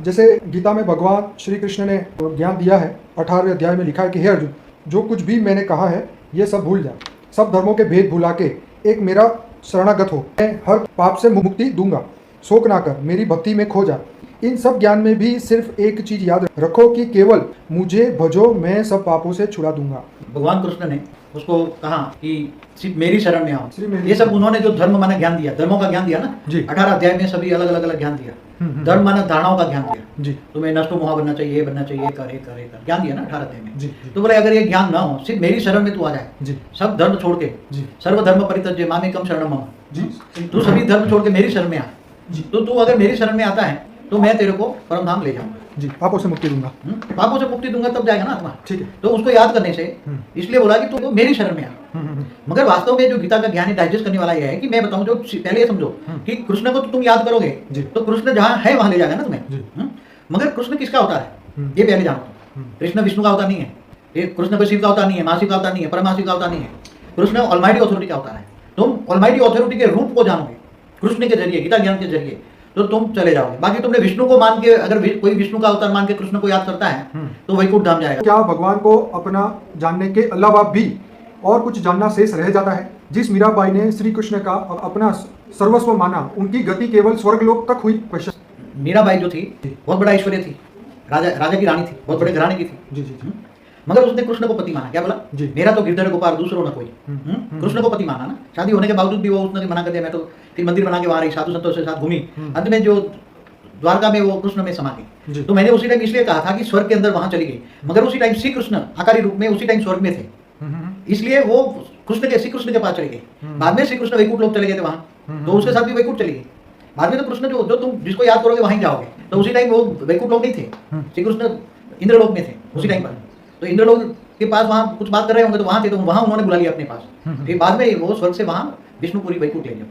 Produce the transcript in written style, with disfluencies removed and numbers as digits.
जैसे गीता में भगवान श्री कृष्ण ने ज्ञान दिया है, 18वें अध्याय में लिखा है कि हे अर्जुन, जो कुछ भी मैंने कहा है ये सब भूल जा, सब धर्मों के भेद भुला के एक मेरा शरणागत हो, मैं हर पाप से मुक्ति दूंगा, शोक ना कर, मेरी भक्ति में खो जा। इन सब ज्ञान में भी सिर्फ एक चीज याद रखो कि केवल मुझे भजो, मैं सब पापों से छुड़ा दूंगा। भगवान कृष्ण ने उसको कहा कि सिर्फ मेरी शरण में आओ। मेरी ये सब उन्होंने जो धर्म माना ज्ञान दिया, धर्मों का ज्ञान दिया ना जी। 18 अध्याय में सभी अलग अलग ज्ञान दिया। धर्म माना धारणाओं का ज्ञान दिया जी। तुम्हें नष्टो मोह बनना चाहिए, ये बनना चाहिए, करे करे कर ज्ञान दिया ना 18 अध्याय में जी। तो बोले अगर ये ज्ञान ना हो, सिर्फ मेरी शरण में तू आ जाए जी। सब धर्म छोड़ के, जी। सर्व धर्म परित्यज्य मामेकम शरणम मम जी। तू सभी धर्म छोड़ के मेरी शरण में आ जी। तो तू अगर मेरी शरण में आता है तो मैं तेरे को परम धाम ले जाऊंगा जी, पापों से मुक्ति दूंगा। पापों से मुक्ति दूंगा तब जाएगा ना आत्मा। ठीक है। तो उसको याद करने से इसलिए बोला कि तू मेरी शरण में आ। मगर वास्तव में जो गीता का ज्ञान डाइजेस्ट करने वाला ये है कि मैं बताऊं, जो पहले ये समझो कि कृष्ण को तो तुम याद करोगे तो कृष्ण जहां है वहां ले जाएगा ना तुम्हें। मगर कृष्ण किसका अवतार है ये पहले जानो। कृष्ण विष्णु का अवतार नहीं है, ये कृष्ण कोई शिव का अवतार नहीं है, महाशिव का अवतार नहीं है, परमशिव का अवतार नहीं है। कृष्ण ऑलमाइटी अथॉरिटी का अवतार है। तुम ऑलमाइटी अथॉरिटी के रूप को जानोगे कृष्ण के जरिए, गीता ज्ञान के जरिए, तो तुम चले जाओगे। बाकी तुमने विष्णु को मान के, अगर कोई विष्णु का अवतार मान के कृष्ण को याद करता है तो वैकुंठ धाम जाएगा। क्या भगवान को अपना जानने के अलावा भी और कुछ जानना शेष रह जाता है? जिस मीराबाई ने श्री कृष्ण का अपना सर्वस्व माना, उनकी गति केवल स्वर्गलोक तक हुई। क्वेश्चन। मीराबाई जो थी बहुत बड़ा ऐश्वर्य थी, राजा की रानी थी, बहुत बड़े घराने की थी। जी जी जी। मगर उसने कृष्ण को पति माना। क्या बोला? जी। मेरा तो गिरधर गोपाल दूसरों न कोई। कृष्ण को पति माना ना। शादी होने के बावजूद भी वो उसने मना कर दिया, मैं तो फिर मंदिर बना के वहां रही, साधु संतों के साथ घूमी, अंत में जो द्वारका में वो कृष्ण में समा गई। तो मैंने उसी टाइम इसलिए कहा था कि स्वर्ग के अंदर वहां चली गई, मगर उसी टाइम श्री कृष्ण आकारी रूप में उसी टाइम स्वर्ग में थे, इसलिए वो श्री कृष्ण के पास चले गए। बाद में श्री कृष्ण वैकुंठ लोक चले गए थे वहां, तो उसके साथ भी वैकुंठ चली गई। बाद में तो कृष्ण जो तुम जिसको याद करोगे वहीं जाओगे, तो उसी टाइम वो वैकुंठ लोक नहीं थे, श्री कृष्ण इंद्रलोक में थे उसी टाइम पर। तो इंद्रलोक के पास वहां कुछ बात कर रहे होंगे तो वहां थे, तो वहां उन्होंने बुला लिया अपने पास। फिर बाद में वो स्वर्ग से वहां विष्णुपुरी वैकुंठ ले गए।